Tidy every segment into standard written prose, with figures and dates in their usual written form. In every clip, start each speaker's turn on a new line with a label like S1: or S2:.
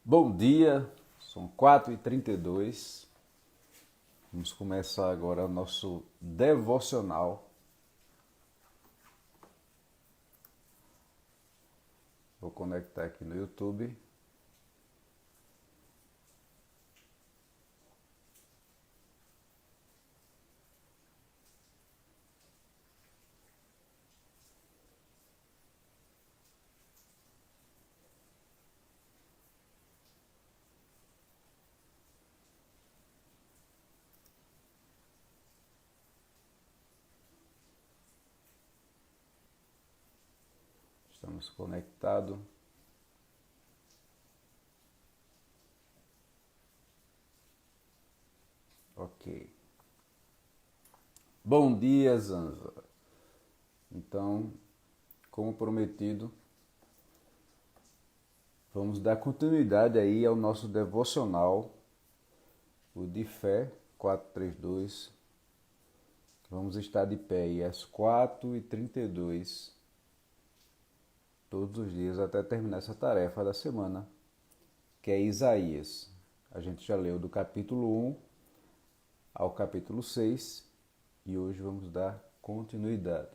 S1: Bom dia, são 4h32. Vamos começar agora o nosso devocional. Vou conectar aqui no YouTube. Estamos conectados. Ok. Bom dia, Zanza. Então, como prometido, vamos dar continuidade aí ao nosso devocional, o de fé 432. Vamos estar de pé aí às 4h32, todos os dias, até terminar essa tarefa da semana, que é Isaías. A gente já leu do capítulo 1 ao capítulo 6 e hoje vamos dar continuidade.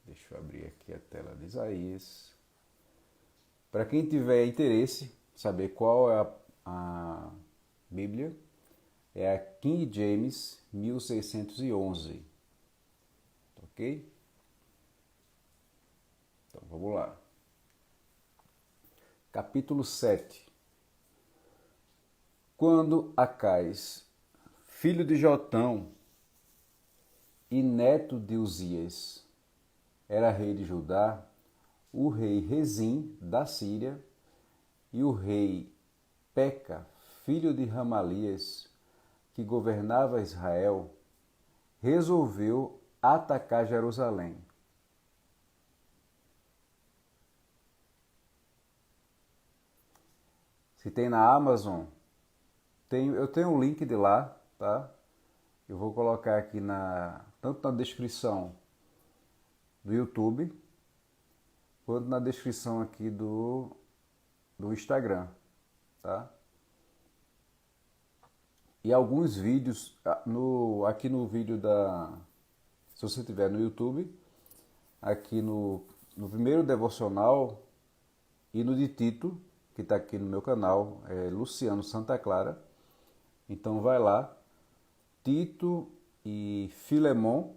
S1: Deixa eu abrir aqui a tela de Isaías. Para quem tiver interesse, saber qual é a Bíblia, é a King James 1611. Ok? Então vamos lá. Capítulo 7. Quando Acais, filho de Jotão e neto de Uzias, era rei de Judá, o rei Rezim da Síria e o rei Peca, filho de Ramalias, que governava Israel, resolveu atacar Jerusalém. Se tem na Amazon, eu tenho um link de lá, tá? Eu vou colocar aqui tanto na descrição do YouTube, quanto na descrição aqui do Instagram, tá? E alguns vídeos, aqui no vídeo se você tiver no YouTube, aqui no primeiro devocional e no de Tito, que está aqui no meu canal, é Luciano Santa Clara. Então vai lá, Tito e Filemon,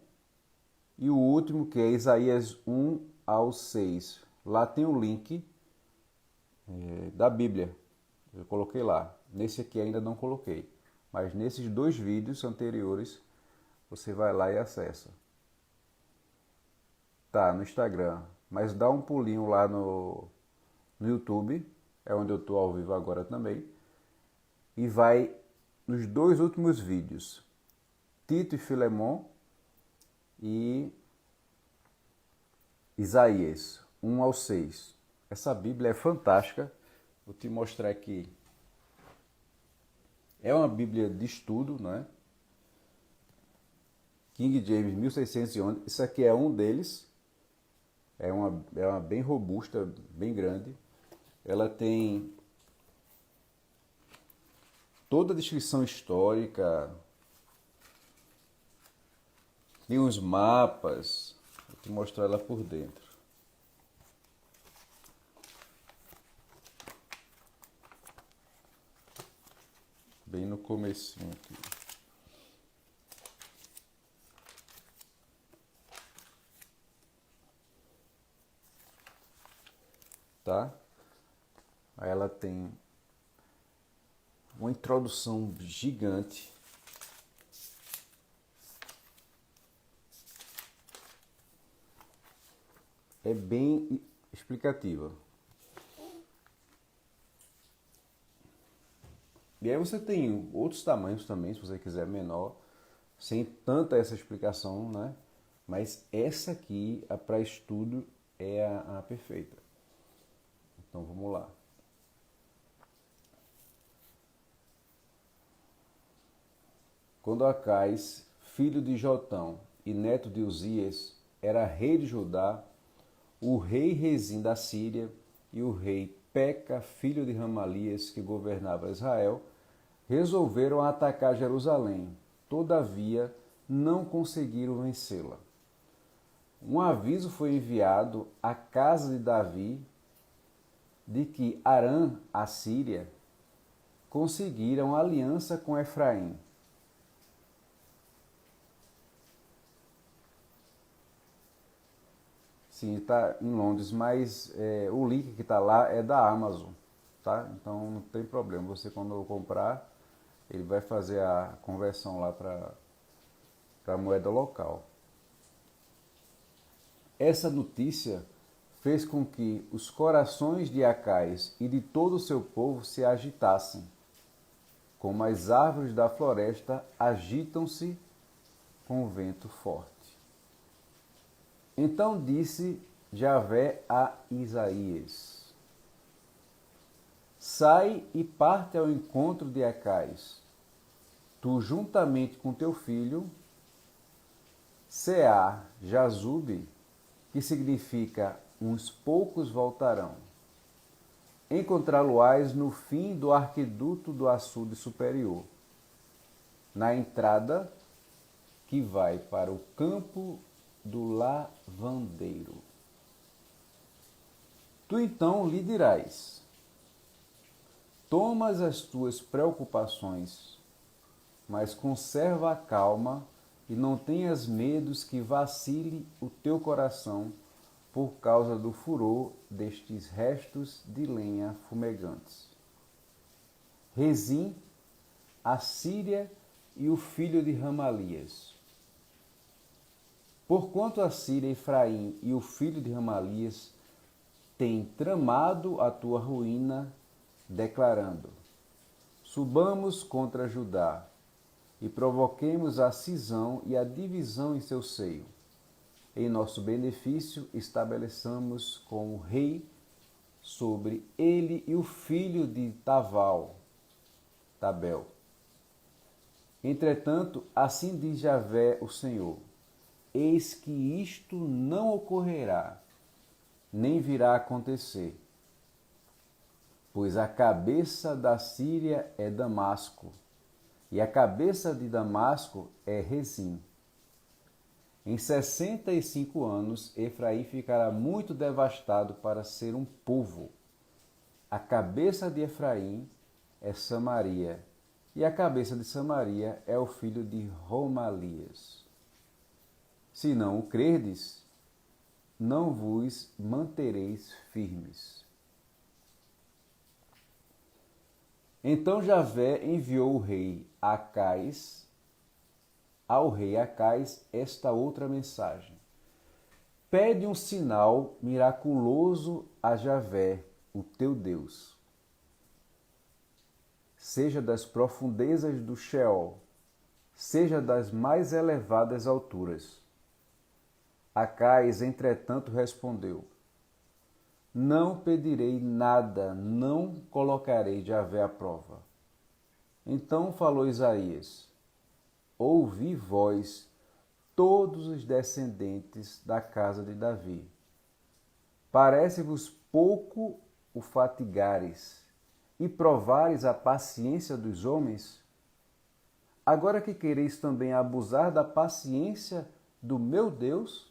S1: e o último que é Isaías 1 ao 6. Lá tem o link da Bíblia, eu coloquei lá. Nesse aqui ainda não coloquei, mas nesses dois vídeos anteriores você vai lá e acessa. Tá, no Instagram, mas dá um pulinho lá no YouTube, é onde eu estou ao vivo agora também, e vai nos dois últimos vídeos, Tito e Filemon e Isaías 1 ao 6. Essa Bíblia é fantástica, vou te mostrar aqui. É uma Bíblia de estudo, não é? King James 1611, isso aqui é um deles. É uma bem robusta, bem grande. Ela tem toda a descrição histórica, tem uns mapas. Vou te mostrar ela por dentro. Bem no comecinho aqui. Tá? Aí ela tem uma introdução gigante. É bem explicativa. E aí você tem outros tamanhos também, se você quiser menor, sem tanta essa explicação, né? Mas essa aqui, a para estudo, é a perfeita. Então vamos lá. Quando Acais, filho de Jotão e neto de Uzias, era rei de Judá, o rei Rezim da Síria e o rei Peca, filho de Ramalias, que governava Israel, resolveram atacar Jerusalém. Todavia, não conseguiram vencê-la. Um aviso foi enviado à casa de Davi de que Arã, a Síria, conseguiram aliança com Efraim. Sim, está em Londres, mas o link que está lá é da Amazon, tá? Então não tem problema. Você, quando comprar, ele vai fazer a conversão lá para a moeda local. Essa notícia fez com que os corações de Acais e de todo o seu povo se agitassem, como as árvores da floresta agitam-se com o vento forte. Então disse Javé a Isaías: Sai e parte ao encontro de Acais, tu juntamente com teu filho, Sear-Jazube, que significa uns poucos voltarão. Encontrá-lo-ás no fim do arquiduto do açude superior, na entrada que vai para o campo do lavandeiro. Tu então lhe dirás: tomas as tuas preocupações, mas conserva a calma e não tenhas medos que vacile o teu coração por causa do furor destes restos de lenha fumegantes. Rezim, a Síria e o filho de Ramalias. Porquanto a Síria, Efraim e o filho de Ramalias têm tramado a tua ruína, declarando: subamos contra Judá e provoquemos a cisão e a divisão em seu seio. Em nosso benefício estabeleçamos como rei sobre ele e o filho de Tabel. Entretanto, assim diz Javé o Senhor: eis que isto não ocorrerá, nem virá a acontecer, pois a cabeça da Síria é Damasco, e a cabeça de Damasco é Rezim. Em 65 anos, Efraim ficará muito devastado para ser um povo. A cabeça de Efraim é Samaria, e a cabeça de Samaria é o filho de Romalias. Se não o crerdes, não vos mantereis firmes. Então Javé enviou ao rei Acais esta outra mensagem: pede um sinal miraculoso a Javé, o teu Deus. Seja das profundezas do Sheol, seja das mais elevadas alturas. Acais, entretanto, respondeu: não pedirei nada, não colocarei Javé à prova. Então falou Isaías: ouvi vós, todos os descendentes da casa de Davi. Parece-vos pouco o fatigares e provares a paciência dos homens? Agora que quereis também abusar da paciência do meu Deus?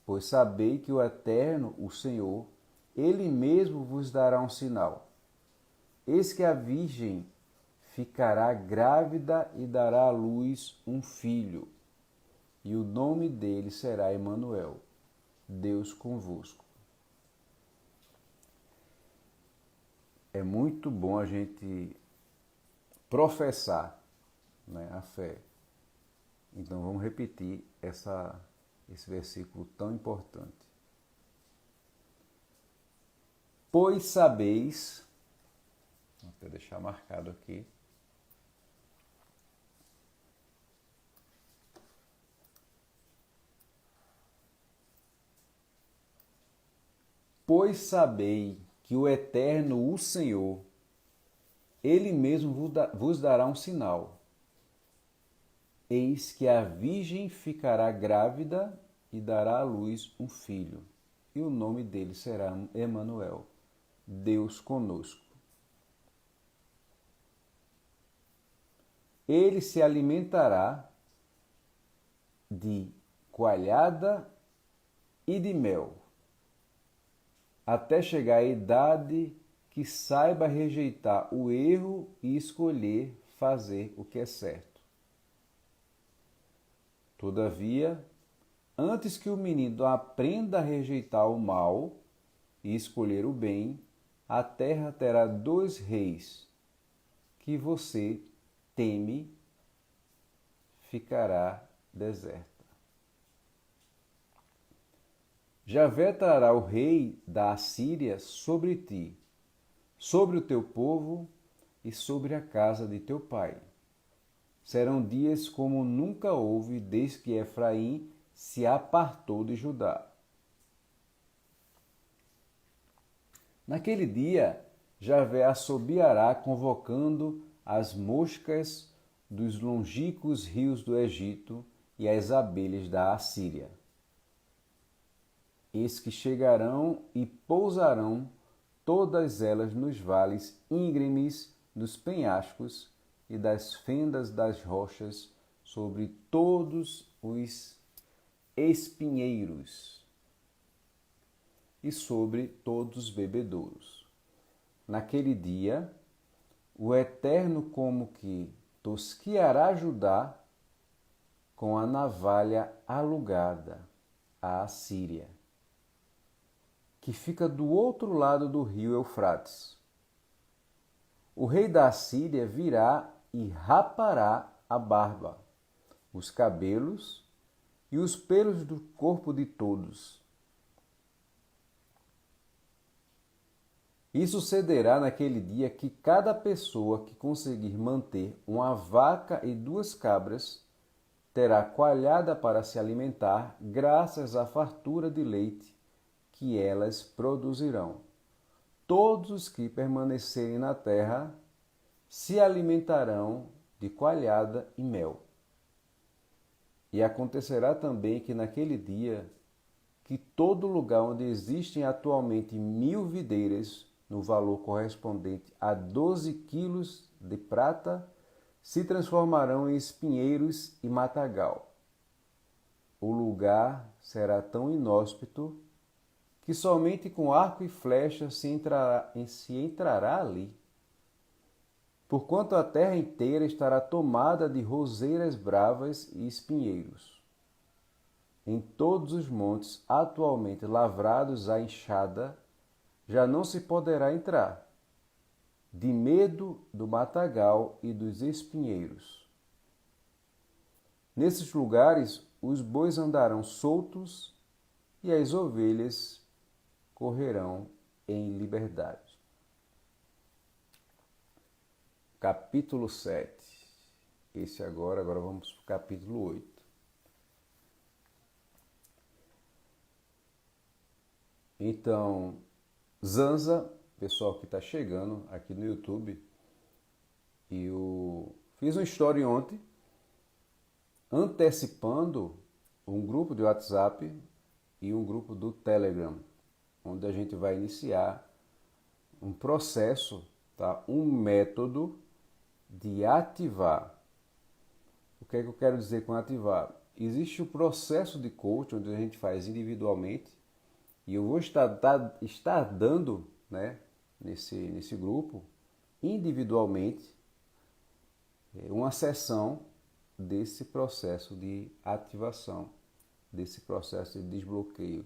S1: Pois sabei que o Eterno, o Senhor, Ele mesmo vos dará um sinal. Eis que a virgem ficará grávida e dará à luz um filho, e o nome dele será Emanuel, Deus convosco. É muito bom a gente professar, né, a fé. Então vamos repetir esse versículo tão importante. Pois sabeis, vou até deixar marcado aqui, pois sabei que o Eterno, o Senhor, Ele mesmo vos dará um sinal. Eis que a virgem ficará grávida e dará à luz um filho, e o nome dele será Emanuel, Deus conosco. Ele se alimentará de coalhada e de mel, até chegar à idade que saiba rejeitar o erro e escolher fazer o que é certo. Todavia, antes que o menino aprenda a rejeitar o mal e escolher o bem, a terra terá 2 reis que você teme, ficará deserta. Javé trará o rei da Assíria sobre ti, sobre o teu povo e sobre a casa de teu pai. Serão dias como nunca houve desde que Efraim se apartou de Judá. Naquele dia, Javé assobiará convocando as moscas dos longínquos rios do Egito e as abelhas da Assíria. Eis que chegarão e pousarão todas elas nos vales íngremes dos penhascos e das fendas das rochas, sobre todos os espinheiros e sobre todos os bebedouros. Naquele dia, o Eterno como que tosquiará Judá com a navalha alugada, a Assíria, que fica do outro lado do rio Eufrates. O rei da Assíria virá e rapará a barba, os cabelos e os pelos do corpo de todos. E sucederá naquele dia que cada pessoa que conseguir manter uma vaca e 2 cabras terá coalhada para se alimentar, graças à fartura de leite que elas produzirão. Todos os que permanecerem na terra se alimentarão de coalhada e mel. E acontecerá também que naquele dia, que todo lugar onde existem atualmente 1000 videiras, no valor correspondente a 12 quilos de prata, se transformarão em espinheiros e matagal. O lugar será tão inóspito que somente com arco e flecha se entrará ali. Porquanto a terra inteira estará tomada de roseiras bravas e espinheiros. Em todos os montes atualmente lavrados à enxada, já não se poderá entrar, de medo do matagal e dos espinheiros. Nesses lugares, os bois andarão soltos e as ovelhas correrão em liberdade. Capítulo 7. Agora vamos para o capítulo 8. Então, Zanza, pessoal que está chegando aqui no YouTube, fiz uma história ontem, antecipando um grupo de WhatsApp e um grupo do Telegram, onde a gente vai iniciar um processo, tá? Um método de ativar. O que é que eu quero dizer com ativar? Existe o processo de coaching, onde a gente faz individualmente, e eu vou estar dando, né, nesse grupo, individualmente, uma sessão desse processo de ativação, desse processo de desbloqueio,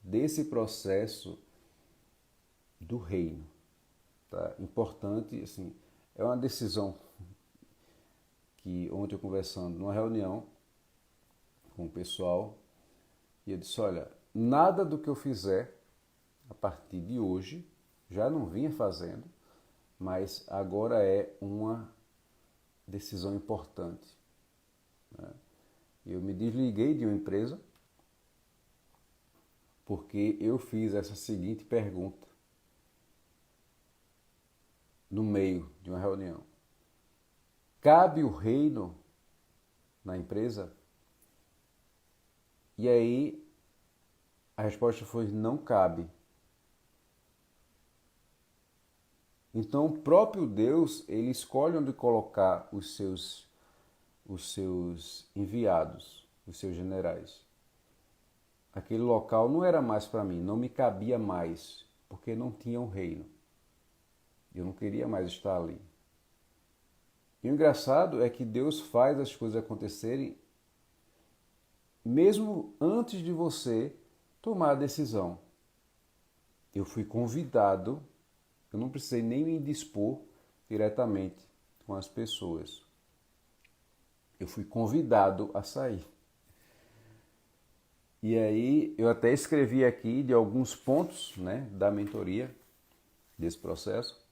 S1: desse processo do reino. Tá? Importante, assim, é uma decisão que ontem eu conversando numa reunião com o pessoal, e eu disse, olha, nada do que eu fizer a partir de hoje, já não vinha fazendo, mas agora é uma decisão importante. Né? Eu me desliguei de uma empresa porque eu fiz essa seguinte pergunta no meio de uma reunião. Cabe o reino na empresa? E aí A resposta foi: não cabe. Então, o próprio Deus, ele escolhe onde colocar os seus enviados, os seus generais. Aquele local não era mais para mim, não me cabia mais, porque não tinha um reino. Eu não queria mais estar ali. E o engraçado é que Deus faz as coisas acontecerem mesmo antes de você tomar a decisão. Eu fui convidado, eu não precisei nem me dispor diretamente com as pessoas. Eu fui convidado a sair. E aí eu até escrevi aqui de alguns pontos, né, da mentoria desse processo.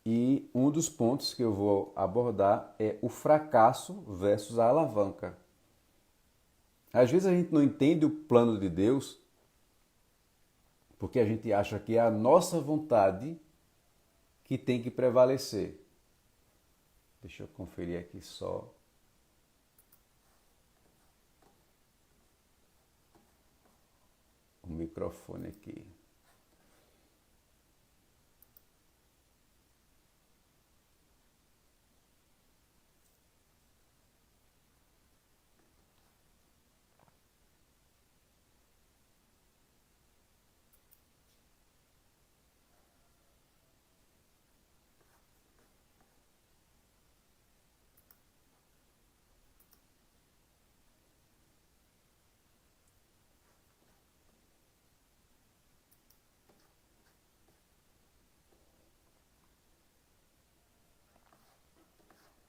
S1: E um dos pontos que eu vou abordar é o fracasso versus a alavanca. Às vezes a gente não entende o plano de Deus porque a gente acha que é a nossa vontade que tem que prevalecer. Deixa eu conferir aqui só. O microfone aqui.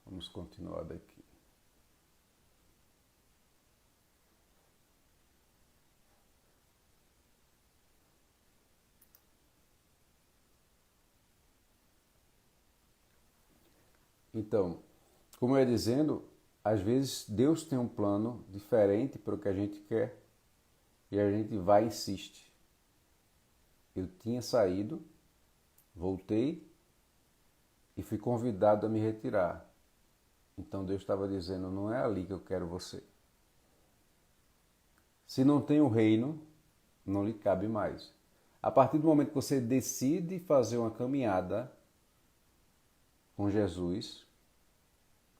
S1: Vamos continuar daqui. Então, como eu ia dizendo, às vezes Deus tem um plano diferente para o que a gente quer e a gente vai e insiste. Eu tinha saído, voltei e fui convidado a me retirar. Então Deus estava dizendo: não é ali que eu quero você. Se não tem o reino, não lhe cabe mais. A partir do momento que você decide fazer uma caminhada com Jesus,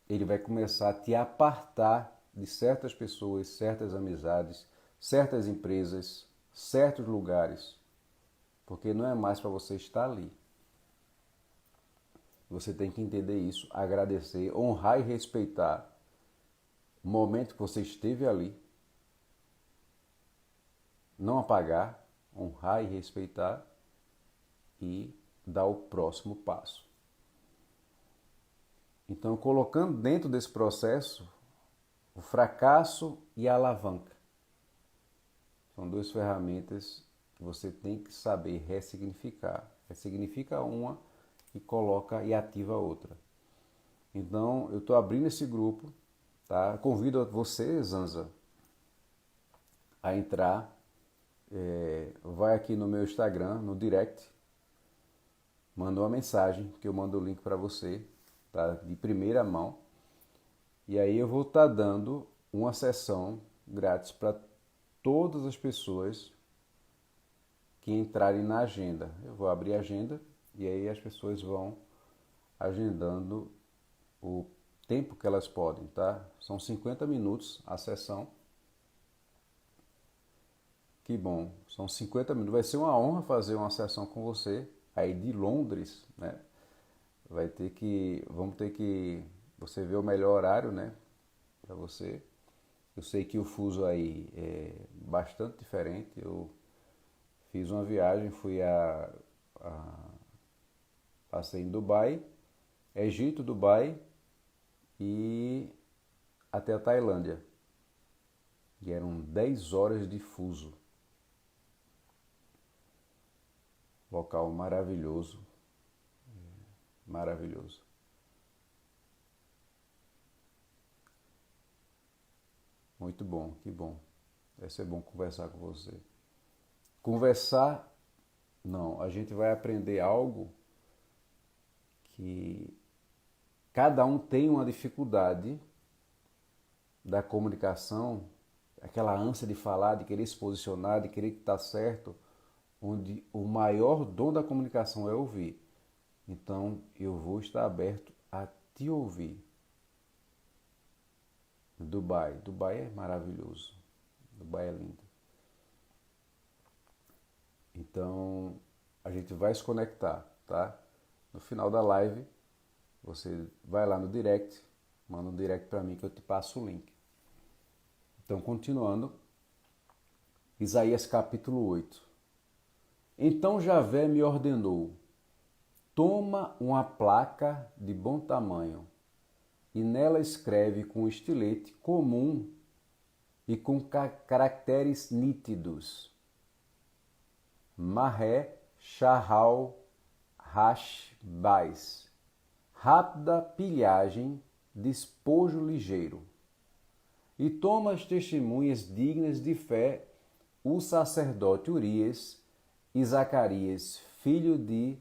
S1: ele vai começar a te apartar de certas pessoas, certas amizades, certas empresas, certos lugares, porque não é mais para você estar ali. Você tem que entender isso, agradecer, honrar e respeitar o momento que você esteve ali, não apagar, honrar e respeitar e dar o próximo passo. Então, colocando dentro desse processo o fracasso e a alavanca. São duas ferramentas que você tem que saber ressignificar. Ressignifica uma e coloca e ativa a outra. Então, eu estou abrindo esse grupo, tá? Convido você, Zanza, a entrar. Vai aqui no meu Instagram, no direct, manda uma mensagem que eu mando o link para você, tá? De primeira mão. E aí eu vou estar dando uma sessão grátis para todas as pessoas que entrarem na agenda. Eu vou abrir a agenda e aí as pessoas vão agendando o tempo que elas podem, tá? São 50 minutos a sessão. Que bom, são 50 minutos. Vai ser uma honra fazer uma sessão com você aí de Londres, né? Vamos ter que você ver o melhor horário, né? Para você. Eu sei que o fuso aí é bastante diferente. Eu fiz uma viagem, passei em Dubai, Egito, Dubai e até a Tailândia. E eram 10 horas de fuso. Local maravilhoso, maravilhoso. Muito bom, que bom. Vai ser bom conversar com você. Conversar, não, a gente vai aprender algo que cada um tem uma dificuldade da comunicação, aquela ânsia de falar, de querer se posicionar, de querer que está certo, onde o maior dom da comunicação é ouvir. Então, eu vou estar aberto a te ouvir. Dubai. Dubai é maravilhoso. Dubai é lindo. Então, a gente vai se conectar, tá? No final da live, você vai lá no direct, manda um direct para mim que eu te passo o link. Então, continuando, Isaías capítulo 8. Então Javé me ordenou: toma uma placa de bom tamanho e nela escreve com estilete comum e com caracteres nítidos: Mahé Shahal Hashbaz. Rápida pilhagem, despojo ligeiro. E toma as testemunhas dignas de fé o sacerdote Urias e Zacarias, filho de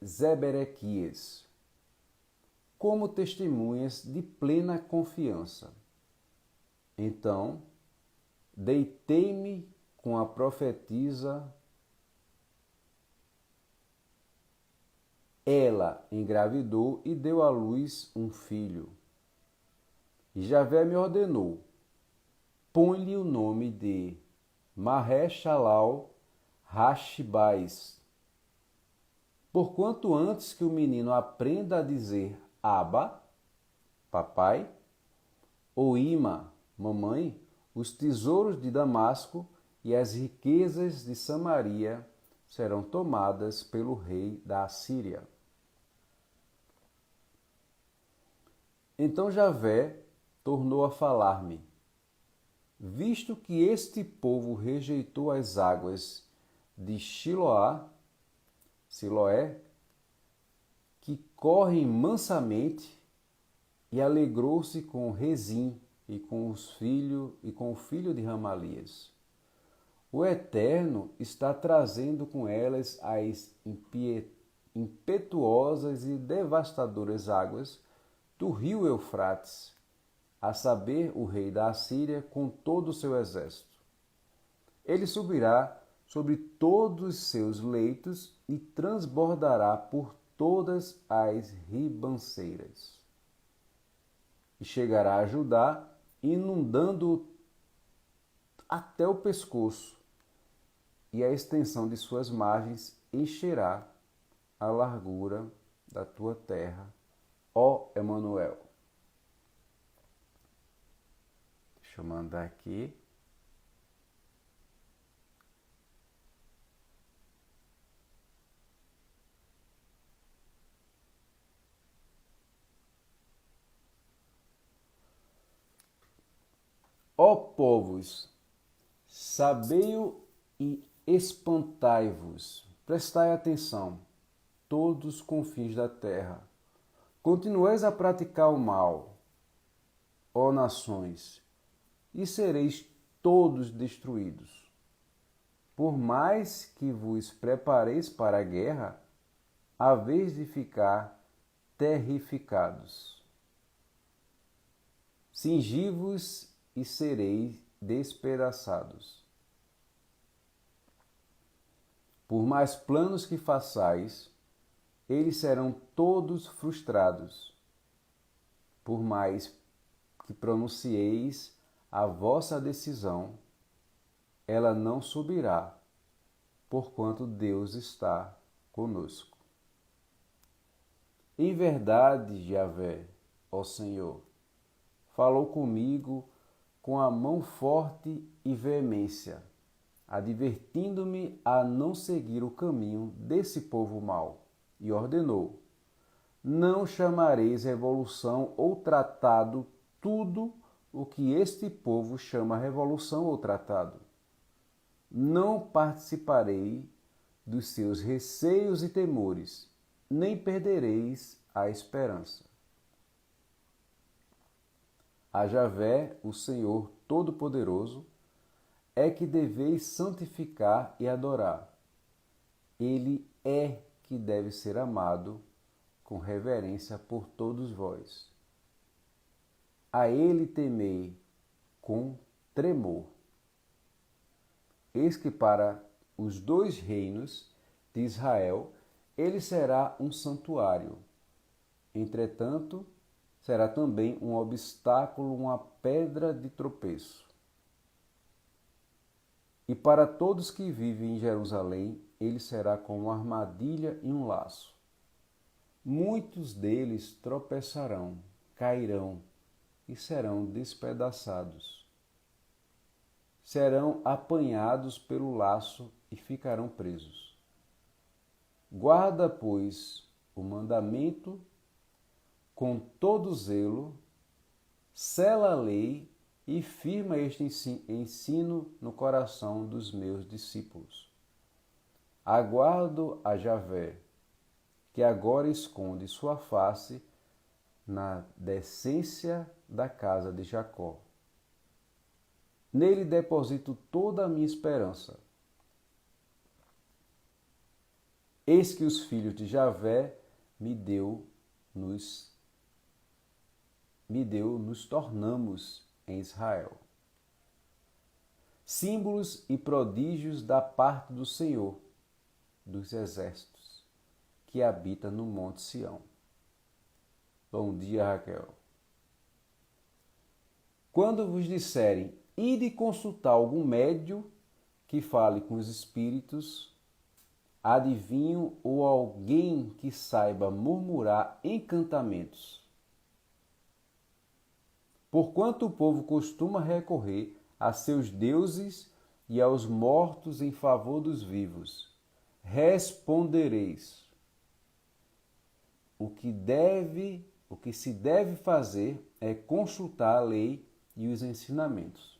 S1: Zeberequias, como testemunhas de plena confiança. Então, deitei-me com a profetisa. Ela engravidou e deu à luz um filho. E Javé me ordenou: põe-lhe o nome de Mahé-Shalal Hashbaz. Porquanto antes que o menino aprenda a dizer Abba, papai, ou Ima, mamãe, os tesouros de Damasco e as riquezas de Samaria serão tomadas pelo rei da Assíria. Então Javé tornou a falar-me: visto que este povo rejeitou as águas de Siloé, que correm mansamente, e alegrou-se com Rezim e com o filho de Ramalias. O Eterno está trazendo com elas as impetuosas e devastadoras águas do rio Eufrates, a saber, o rei da Assíria com todo o seu exército. Ele subirá sobre todos os seus leitos e transbordará por todas as ribanceiras. E chegará a Judá, inundando até o pescoço, e a extensão de suas margens encherá a largura da tua terra, ó Emanuel. Deixa eu mandar aqui. Ó povos, sabei-o e espantai-vos. Prestai atenção, todos os confins da terra. Continueis a praticar o mal, ó nações, e sereis todos destruídos. Por mais que vos prepareis para a guerra, haveis de ficar terrificados. Cingi-vos e sereis despedaçados. Por mais planos que façais, eles serão todos frustrados. Por mais que pronuncieis a vossa decisão, ela não subirá, porquanto Deus está conosco. Em verdade, Javé, ó Senhor, falou comigo com a mão forte e veemência, advertindo-me a não seguir o caminho desse povo mau, e ordenou: não chamareis revolução ou tratado tudo o que este povo chama revolução ou tratado. Não participarei dos seus receios e temores, nem perdereis a esperança. A Javé, o Senhor Todo-Poderoso, é que deveis santificar e adorar. Ele é que deve ser amado com reverência por todos vós. A ele temei com tremor. Eis que para os 2 reinos de Israel ele será um santuário. Entretanto, será também um obstáculo, uma pedra de tropeço. E para todos que vivem em Jerusalém, ele será como uma armadilha e um laço. Muitos deles tropeçarão, cairão e serão despedaçados. Serão apanhados pelo laço e ficarão presos. Guarda, pois, o mandamento com todo zelo, sela a lei e firma este ensino no coração dos meus discípulos. Aguardo a Javé, que agora esconde sua face na decência da casa de Jacó. Nele deposito toda a minha esperança. Eis que os filhos de Javé nos tornamos em Israel. Símbolos e prodígios da parte do Senhor dos exércitos, que habita no Monte Sião. Bom dia, Raquel. Quando vos disserem, ide consultar algum médio que fale com os espíritos, adivinho ou alguém que saiba murmurar encantamentos. Porquanto o povo costuma recorrer a seus deuses e aos mortos em favor dos vivos, respondereis: o que se deve fazer é consultar a lei e os ensinamentos.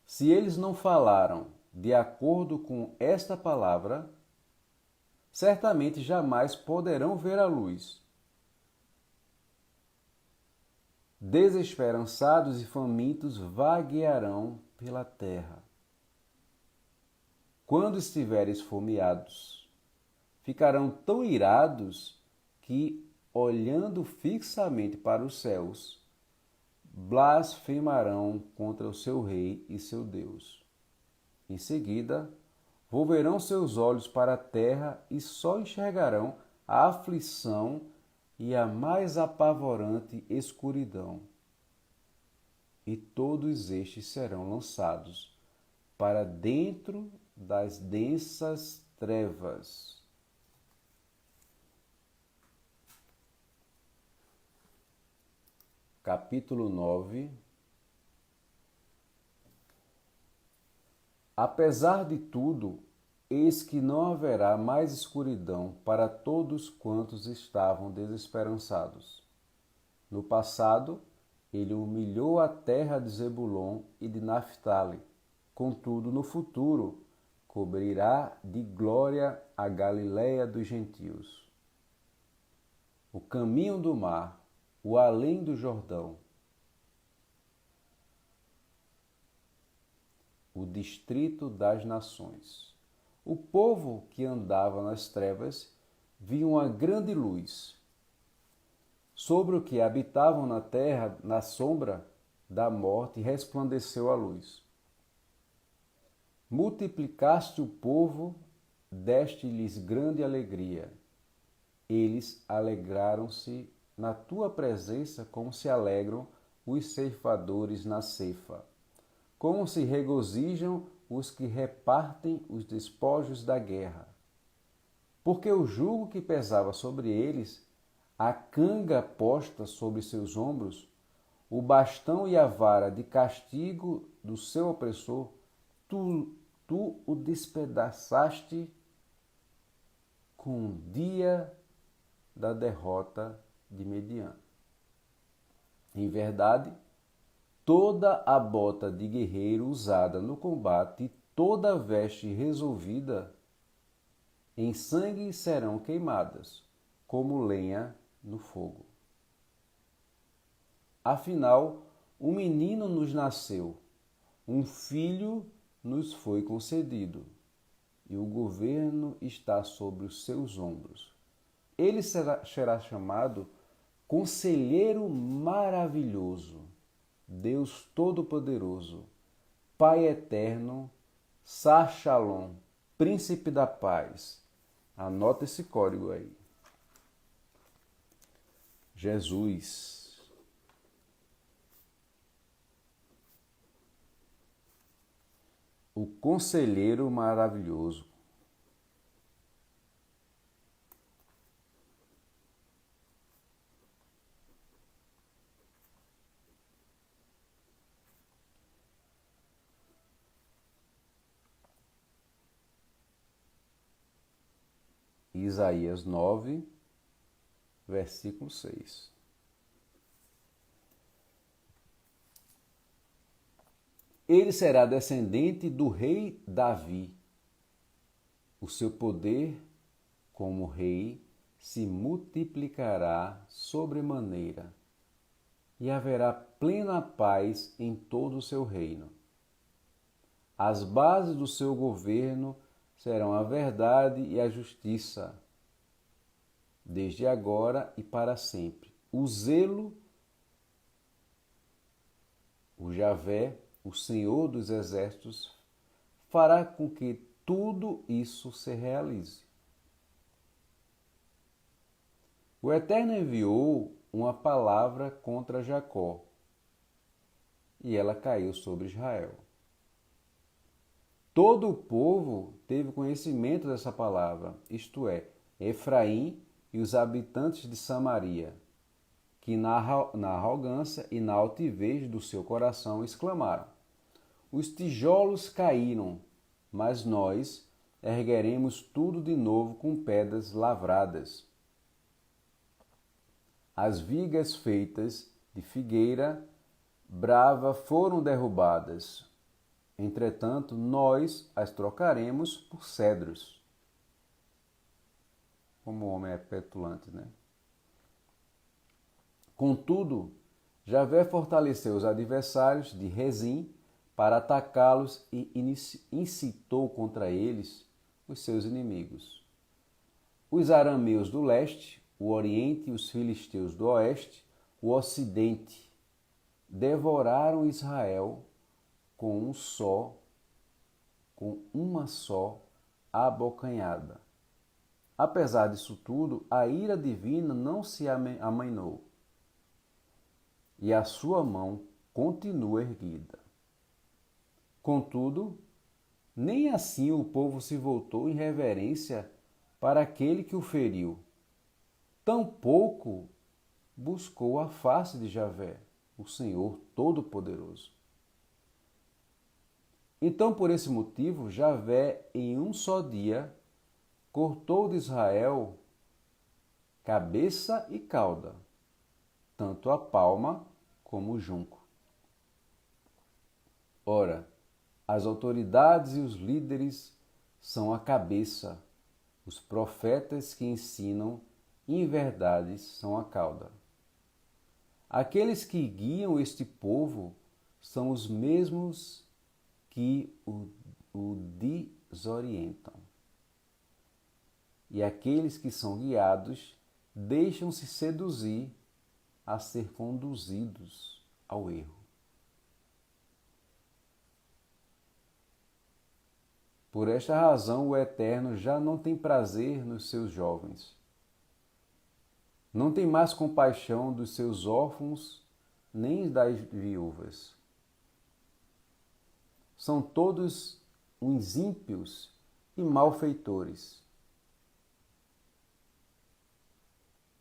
S1: Se eles não falaram de acordo com esta palavra, certamente jamais poderão ver a luz. Desesperançados e famintos vaguearão pela terra. Quando estiverem esfomeados, ficarão tão irados que, olhando fixamente para os céus, blasfemarão contra o seu rei e seu Deus. Em seguida, volverão seus olhos para a terra e só enxergarão a aflição e a mais apavorante escuridão. E todos estes serão lançados para dentro das densas trevas. Capítulo 9. Apesar de tudo, eis que não haverá mais escuridão para todos quantos estavam desesperançados. No passado, ele humilhou a terra de Zebulon e de Naphtali. Contudo, no futuro, cobrirá de glória a Galiléia dos gentios. O caminho do mar, o além do Jordão, o distrito das nações. O povo que andava nas trevas viu uma grande luz. Sobre o que habitavam na terra, na sombra da morte, resplandeceu a luz. Multiplicaste o povo, deste-lhes grande alegria. Eles alegraram-se na tua presença como se alegram os ceifadores na ceifa, como se regozijam os que repartem os despojos da guerra. Porque o jugo que pesava sobre eles, a canga posta sobre seus ombros, o bastão e a vara de castigo do seu opressor, tu o despedaçaste com o dia da derrota de Midian. Em verdade, toda a bota de guerreiro usada no combate e toda a veste resolvida em sangue serão queimadas, como lenha no fogo. Afinal, um menino nos nasceu, um filho nos foi concedido, e o governo está sobre os seus ombros. Ele será chamado Conselheiro Maravilhoso, Deus Todo-Poderoso, Pai Eterno, Sar Shalom, Príncipe da Paz. Anota esse código aí. Jesus. O Conselheiro Maravilhoso. Isaías 9, versículo 6. Ele será descendente do rei Davi. O seu poder como rei se multiplicará sobremaneira, e haverá plena paz em todo o seu reino. As bases do seu governo serão a verdade e a justiça, desde agora e para sempre. O zelo, o Javé, o Senhor dos Exércitos, fará com que tudo isso se realize. O Eterno enviou uma palavra contra Jacó, e ela caiu sobre Israel. Todo o povo teve conhecimento dessa palavra, isto é, Efraim e os habitantes de Samaria, que na arrogância e na altivez do seu coração exclamaram: os tijolos caíram, mas nós ergueremos tudo de novo com pedras lavradas. As vigas feitas de figueira brava foram derrubadas. Entretanto, nós as trocaremos por cedros. Como o homem é petulante, né? Contudo, Javé fortaleceu os adversários de Rezim para atacá-los e incitou contra eles os seus inimigos. Os arameus do leste, o oriente e os filisteus do oeste, o ocidente, devoraram Israel com uma só abocanhada. Apesar disso tudo, a ira divina não se amainou, e a sua mão continua erguida. Contudo, nem assim o povo se voltou em reverência para aquele que o feriu. Tampouco buscou a face de Javé, o Senhor Todo-Poderoso. Então, por esse motivo, Javé, em um só dia, cortou de Israel cabeça e cauda, tanto a palma como o junco. Ora, as autoridades e os líderes são a cabeça, os profetas que ensinam inverdades são a cauda. Aqueles que guiam este povo são os mesmos que o desorientam. E aqueles que são guiados deixam-se seduzir a ser conduzidos ao erro. Por esta razão, o Eterno já não tem prazer nos seus jovens. Não tem mais compaixão dos seus órfãos, nem das viúvas. São todos uns ímpios e malfeitores.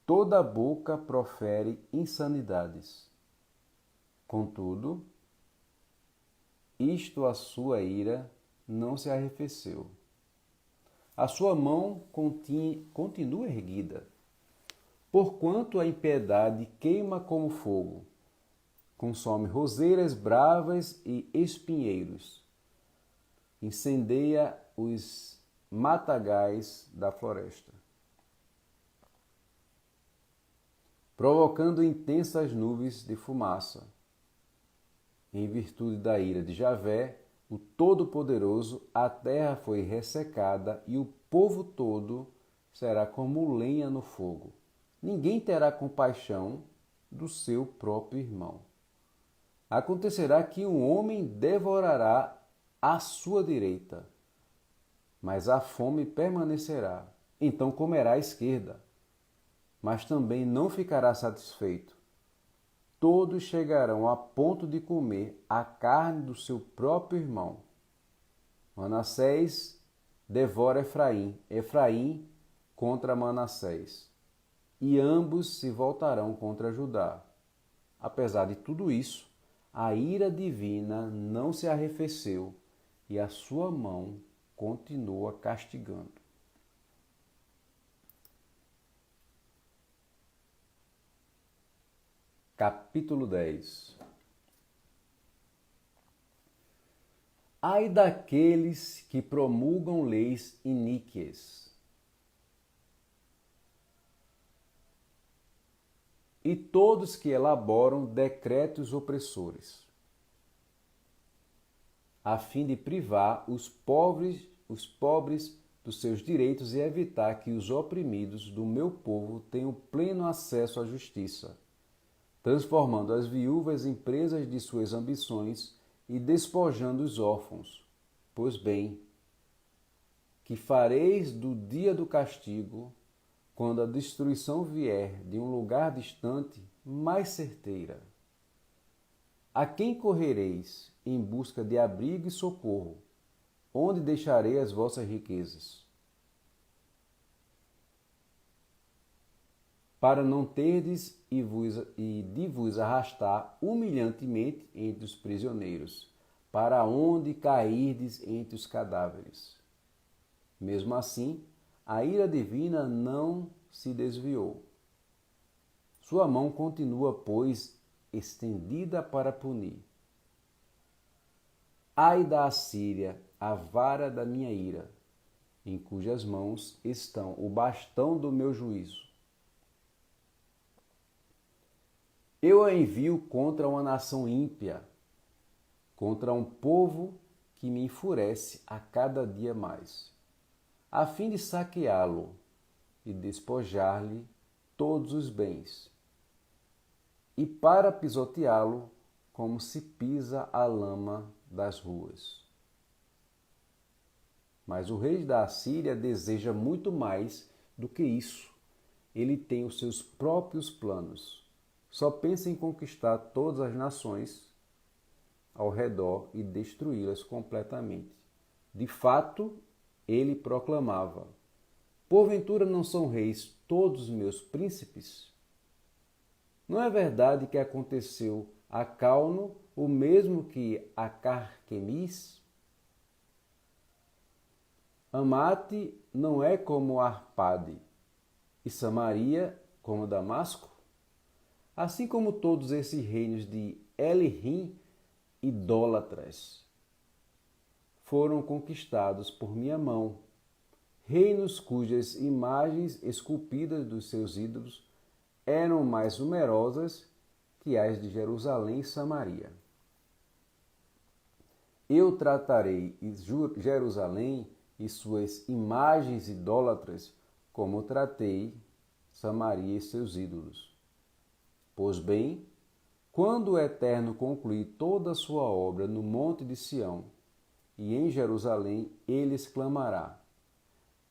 S1: Toda boca profere insanidades. Contudo, isto a sua ira não se arrefeceu. A sua mão continua erguida, porquanto a impiedade queima como fogo, consome roseiras bravas e espinheiros, incendeia os matagais da floresta, provocando intensas nuvens de fumaça. Em virtude da ira de Javé, o Todo-Poderoso, a terra foi ressecada e o povo todo será como lenha no fogo. Ninguém terá compaixão do seu próprio irmão. Acontecerá que um homem devorará à sua direita, mas a fome permanecerá. Então comerá à esquerda, mas também não ficará satisfeito. Todos chegarão a ponto de comer a carne do seu próprio irmão. Manassés devora Efraim, Efraim contra Manassés, e ambos se voltarão contra Judá. Apesar de tudo isso, a ira divina não se arrefeceu e a sua mão continua castigando. Capítulo 10. Ai daqueles que promulgam leis iníquas e todos que elaboram decretos opressores, a fim de privar os pobres dos seus direitos e evitar que os oprimidos do meu povo tenham pleno acesso à justiça, transformando as viúvas em presas de suas ambições e despojando os órfãos. Pois bem, que fareis do dia do castigo, quando a destruição vier de um lugar distante, mais certeira? A quem correreis em busca de abrigo e socorro? Onde deixarei as vossas riquezas? Para não terdes e de vos arrastar humilhantemente entre os prisioneiros, para onde cairdes entre os cadáveres. Mesmo assim, a ira divina não se desviou. Sua mão continua, pois, estendida para punir. Ai da Assíria, a vara da minha ira, em cujas mãos estão o bastão do meu juízo. Eu a envio contra uma nação ímpia, contra um povo que me enfurece a cada dia mais, a fim de saqueá-lo e despojar-lhe todos os bens, e para pisoteá-lo como se pisa a lama das ruas. Mas o rei da Assíria deseja muito mais do que isso. Ele tem os seus próprios planos. Só pensa em conquistar todas as nações ao redor e destruí-las completamente. De fato, ele proclamava: porventura não são reis todos os meus príncipes? Não é verdade que aconteceu a Calno o mesmo que a Carquemis? Amate não é como Arpade, e Samaria como Damasco? Assim como todos esses reinos de Elim idólatras foram conquistados por minha mão, reinos cujas imagens esculpidas dos seus ídolos eram mais numerosas que as de Jerusalém e Samaria. Eu tratarei Jerusalém e suas imagens idólatras como tratei Samaria e seus ídolos. Pois bem, quando o Eterno concluir toda a sua obra no monte de Sião e em Jerusalém, ele exclamará: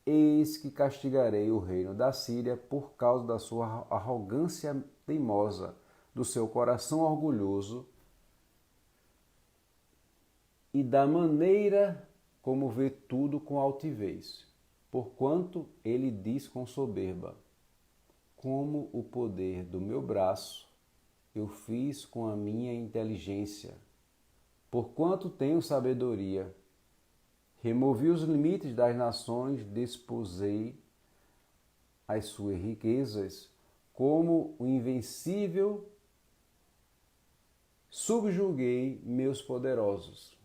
S1: eis que castigarei o reino da Síria por causa da sua arrogância teimosa, do seu coração orgulhoso e da maneira como vê tudo com altivez, porquanto ele diz com soberba: como o poder do meu braço eu fiz com a minha inteligência, porquanto tenho sabedoria. Removi os limites das nações, desposei as suas riquezas, como o invencível subjuguei meus poderosos.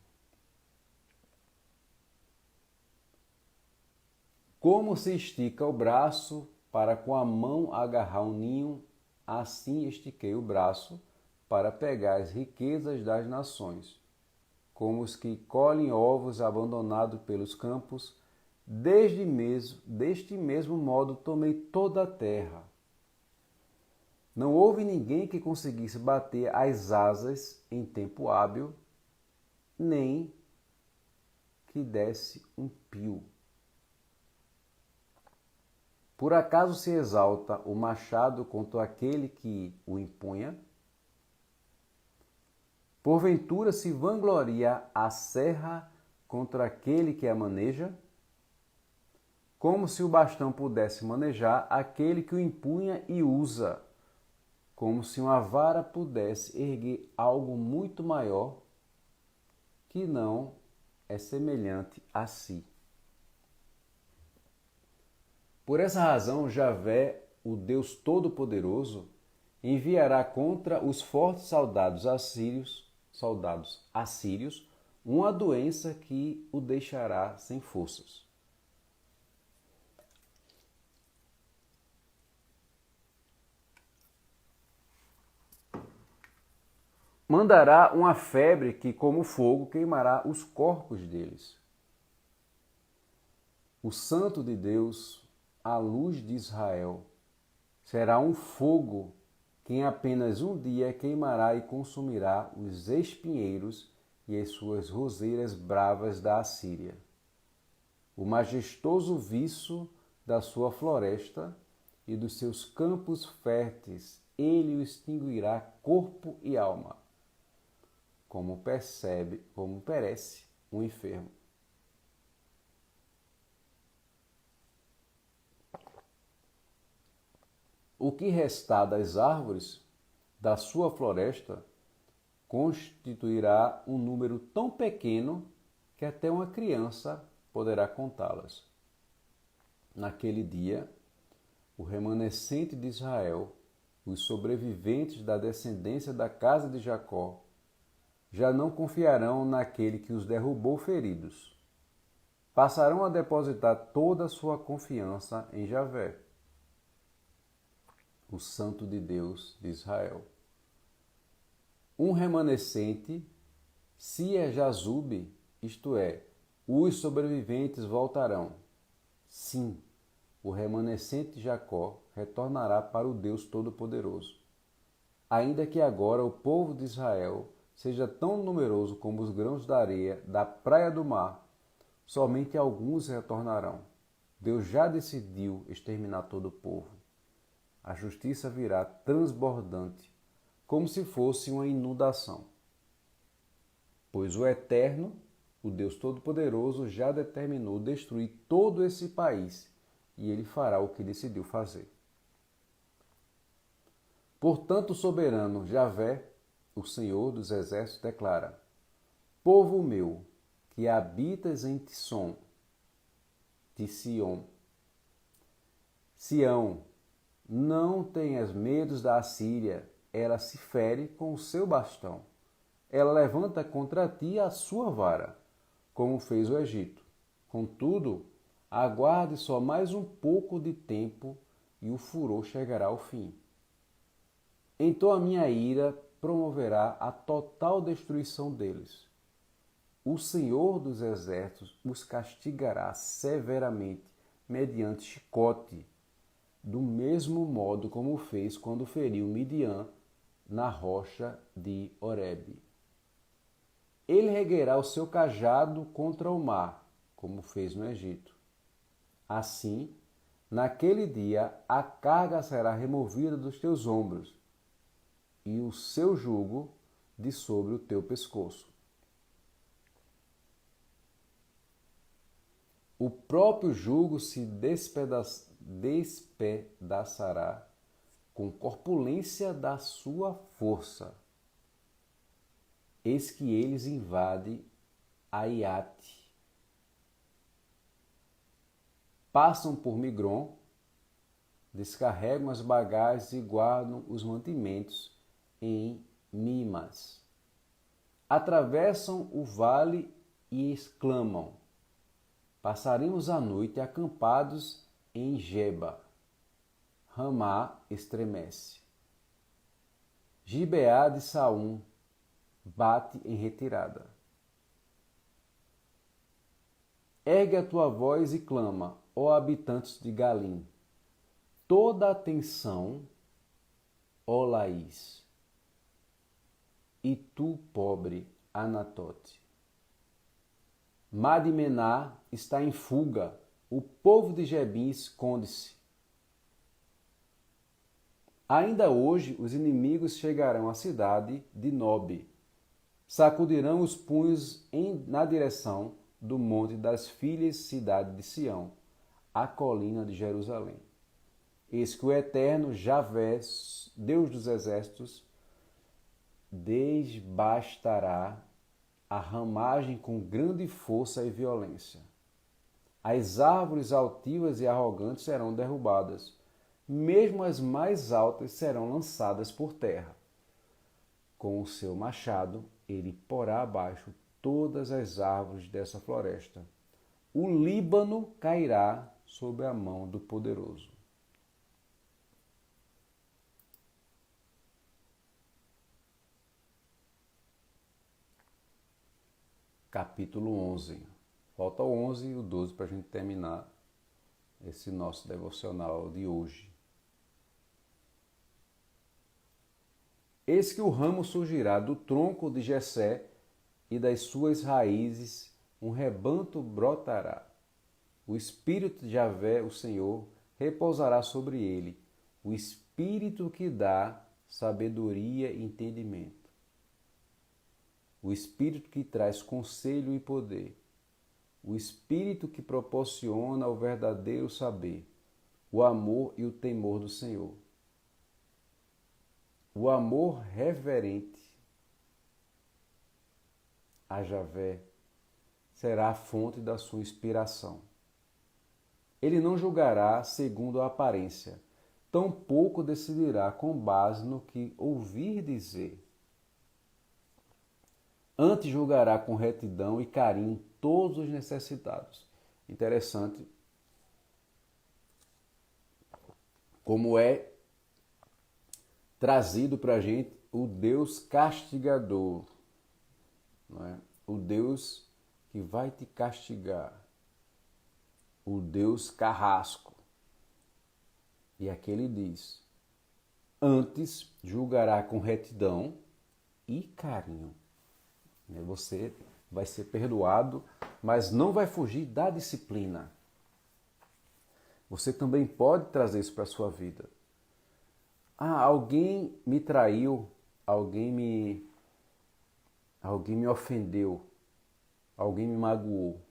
S1: Como se estica o braço para com a mão agarrar um ninho, assim estiquei o braço para pegar as riquezas das nações, como os que colhem ovos abandonados pelos campos. Deste mesmo modo tomei toda a terra. Não houve ninguém que conseguisse bater as asas em tempo hábil, nem que desse um pio. Por acaso se exalta o machado contra aquele que o empunha? Porventura se vangloria a serra contra aquele que a maneja? Como se o bastão pudesse manejar aquele que o empunha e usa, como se uma vara pudesse erguer algo muito maior que não é semelhante a si. Por essa razão, Javé, o Deus Todo-Poderoso, enviará contra os fortes soldados assírios, uma doença que o deixará sem forças. Mandará uma febre que, como fogo, queimará os corpos deles. O Santo de Deus, a luz de Israel, será um fogo que em apenas um dia queimará e consumirá os espinheiros e as suas roseiras bravas da Assíria. O majestoso viço da sua floresta e dos seus campos férteis, ele o extinguirá corpo e alma, como perece um enfermo. O que restar das árvores da sua floresta constituirá um número tão pequeno que até uma criança poderá contá-las. Naquele dia, o remanescente de Israel, os sobreviventes da descendência da casa de Jacó, já não confiarão naquele que os derrubou feridos. Passarão a depositar toda a sua confiança em Javé, o Santo de Deus de Israel. Um remanescente, se é Jazube, isto é, os sobreviventes voltarão. Sim, o remanescente de Jacó retornará para o Deus Todo-Poderoso. Ainda que agora o povo de Israel seja tão numeroso como os grãos da areia da praia do mar, somente alguns retornarão. Deus já decidiu exterminar todo o povo. A justiça virá transbordante, como se fosse uma inundação. Pois o Eterno, o Deus Todo-Poderoso, já determinou destruir todo esse país, e ele fará o que decidiu fazer. Portanto, o soberano Javé, o Senhor dos Exércitos, declara: Povo meu, que habitas em Tisson, de Sion, Sião, não tenhas medos da Assíria, ela se fere com o seu bastão. Ela levanta contra ti a sua vara, como fez o Egito. Contudo, aguarde só mais um pouco de tempo e o furor chegará ao fim. Então a minha ira promoverá a total destruição deles. O Senhor dos Exércitos os castigará severamente mediante chicote, do mesmo modo como fez quando feriu Midian na rocha de Horebe. Ele reguerá o seu cajado contra o mar, como fez no Egito. Assim, naquele dia, a carga será removida dos teus ombros e o seu jugo de sobre o teu pescoço. O próprio jugo se despedaçará com corpulência da sua força. Eis que eles invadem Aiate. Passam por Migron, descarregam as bagagens e guardam os mantimentos em Mimas. Atravessam o vale e exclamam: Passaremos a noite acampados em Geba. Ramá estremece. Gibeá de Saum bate em retirada. Ergue a tua voz e clama, ó habitantes de Galim. Toda a atenção ó Laís, e tu, pobre Anatote. Madmená está em fuga, o povo de Gebim esconde-se. Ainda hoje os inimigos chegarão à cidade de Nob, sacudirão os punhos na direção do monte das filhas, cidade de Sião, a colina de Jerusalém. Eis que o eterno Javé, Deus dos exércitos, desbastará a ramagem com grande força e violência. As árvores altivas e arrogantes serão derrubadas, mesmo as mais altas serão lançadas por terra. Com o seu machado, ele porá abaixo todas as árvores dessa floresta. O Líbano cairá sob a mão do poderoso. Capítulo 11. Falta o 11 e o 12 para a gente terminar esse nosso devocional de hoje. Eis que o ramo surgirá do tronco de Jessé e das suas raízes um rebanto brotará. O Espírito de Javé, o Senhor, repousará sobre ele, o Espírito que dá sabedoria e entendimento, o Espírito que traz conselho e poder, o Espírito que proporciona o verdadeiro saber, o amor e o temor do Senhor. O amor reverente a Javé será a fonte da sua inspiração. Ele não julgará segundo a aparência, tampouco decidirá com base no que ouvir dizer. Antes julgará com retidão e carinho todos os necessitados. Interessante como é trazido para a gente o Deus castigador, não é? O Deus que vai te castigar, o Deus carrasco. E aqui ele diz: antes julgará com retidão e carinho. Você vai ser perdoado, mas não vai fugir da disciplina. Você também pode trazer isso para a sua vida. Alguém me traiu, alguém me ofendeu, alguém me magoou.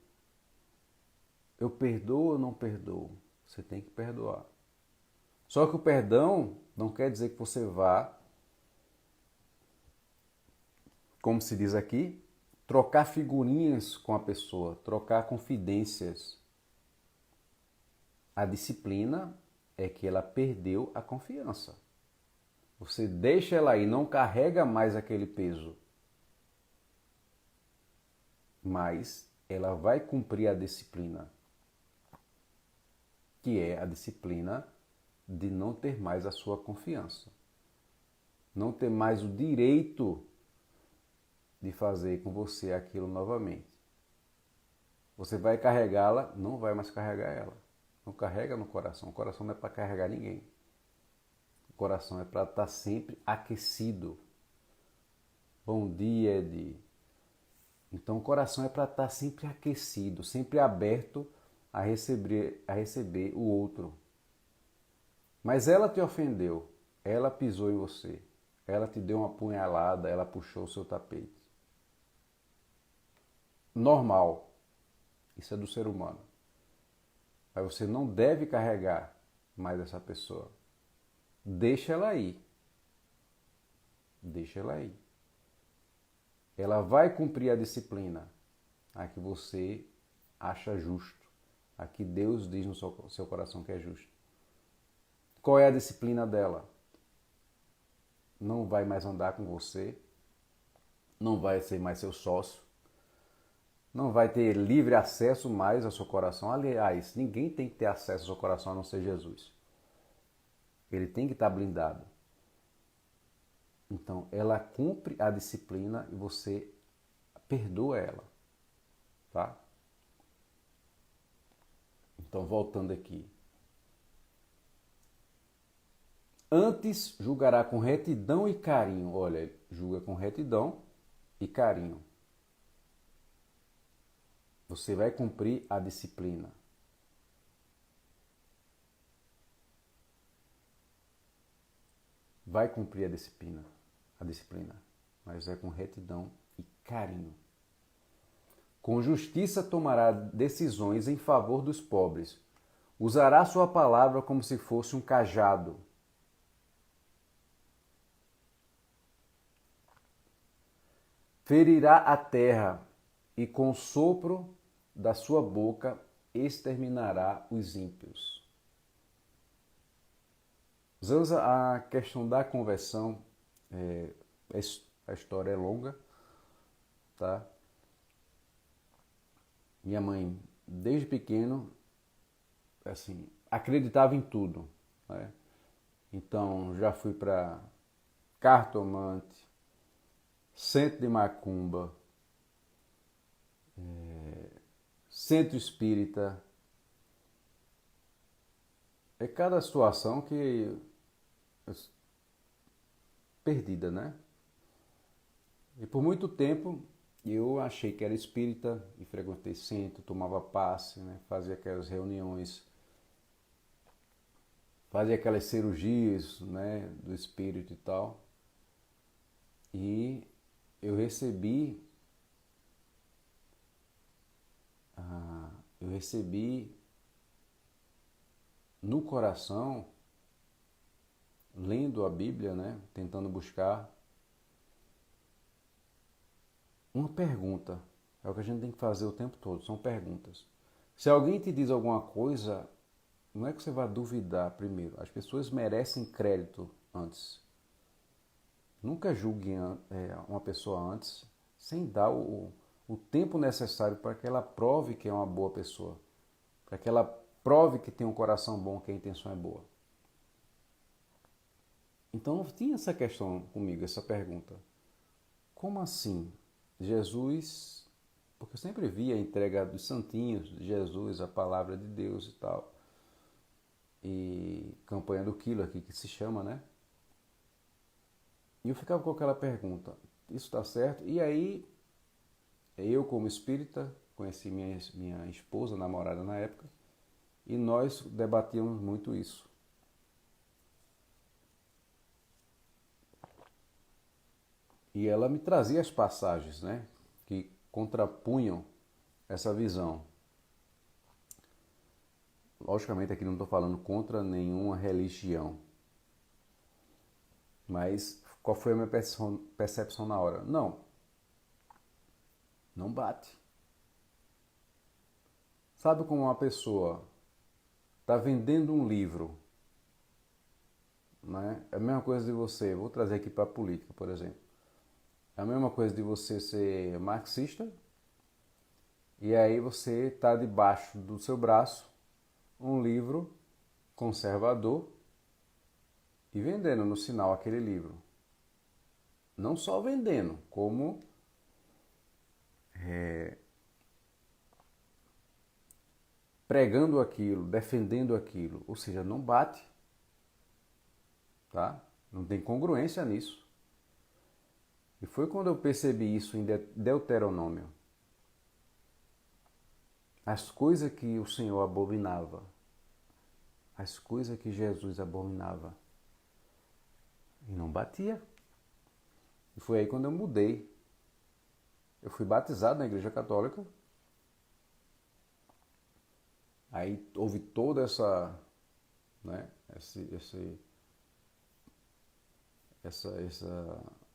S1: Eu perdoo ou não perdoo? Você tem que perdoar. Só que o perdão não quer dizer que você vá, como se diz aqui, trocar figurinhas com a pessoa, trocar confidências. A disciplina é que ela perdeu a confiança. Você deixa ela aí, não carrega mais aquele peso. Mas ela vai cumprir a disciplina, que é a disciplina de não ter mais a sua confiança. Não ter mais o direito de fazer com você aquilo novamente. Você vai carregá-la, não vai mais carregar ela. Não carrega no coração. O coração não é para carregar ninguém. O coração é para estar sempre aquecido. Bom dia, Edi. Então o coração é para estar sempre aquecido, sempre aberto a receber o outro. Mas ela te ofendeu, ela pisou em você, ela te deu uma punhalada, ela puxou o seu tapete. Normal. Isso é do ser humano. Mas você não deve carregar mais essa pessoa. Deixa ela aí. Deixa ela aí. Ela vai cumprir a disciplina a que você acha justo, a que Deus diz no seu coração que é justo. Qual é a disciplina dela? Não vai mais andar com você, não vai ser mais seu sócio, não vai ter livre acesso mais ao seu coração. Aliás, ninguém tem que ter acesso ao seu coração a não ser Jesus. Ele tem que estar blindado. Então, ela cumpre a disciplina e você perdoa ela, tá? Então, voltando aqui. Antes julgará com retidão e carinho. Olha, ele julga com retidão e carinho. Você vai cumprir a disciplina. Vai cumprir a disciplina, mas é com retidão e carinho. Com justiça tomará decisões em favor dos pobres. Usará sua palavra como se fosse um cajado. Ferirá a terra e com o sopro da sua boca exterminará os ímpios. Zanza, a questão da conversão, a história é longa, tá? Minha mãe, desde pequeno, assim, acreditava em tudo, né? Então, já fui para cartomante, centro de macumba, centro espírita. É cada situação que perdida, né? E por muito tempo eu achei que era espírita e frequentei centro, tomava passe, né? Fazia aquelas reuniões, fazia aquelas cirurgias, né, do espírito e tal. E eu recebi no coração, lendo a Bíblia, né, tentando buscar uma pergunta. É o que a gente tem que fazer o tempo todo, são perguntas. Se alguém te diz alguma coisa, não é que você vá duvidar primeiro. As pessoas merecem crédito antes. Nunca julgue uma pessoa antes, sem dar o tempo necessário para que ela prove que é uma boa pessoa. Para que ela prove que tem um coração bom, que a intenção é boa. Então tinha essa questão comigo, essa pergunta. Como assim? Jesus, porque eu sempre via a entrega dos santinhos, de Jesus, a palavra de Deus e tal. E campanha do quilo aqui que se chama, né? E eu ficava com aquela pergunta, isso está certo? E aí, eu como espírita, conheci minha esposa, namorada na época, e nós debatíamos muito isso. E ela me trazia as passagens, né, que contrapunham essa visão. Logicamente aqui não estou falando contra nenhuma religião, mas qual foi a minha percepção na hora? Não bate. Sabe como uma pessoa está vendendo um livro, né? É a mesma coisa de você, vou trazer aqui para a política, por exemplo. É a mesma coisa de você ser marxista e aí você está debaixo do seu braço um livro conservador e vendendo no sinal aquele livro. Não só vendendo, como pregando aquilo, defendendo aquilo. Ou seja, não bate, tá? Não tem congruência nisso. E foi quando eu percebi isso em Deuteronômio. As coisas que o Senhor abominava, as coisas que Jesus abominava, e não batia. E foi aí quando eu mudei. Eu fui batizado na Igreja Católica. Aí houve toda essa, né,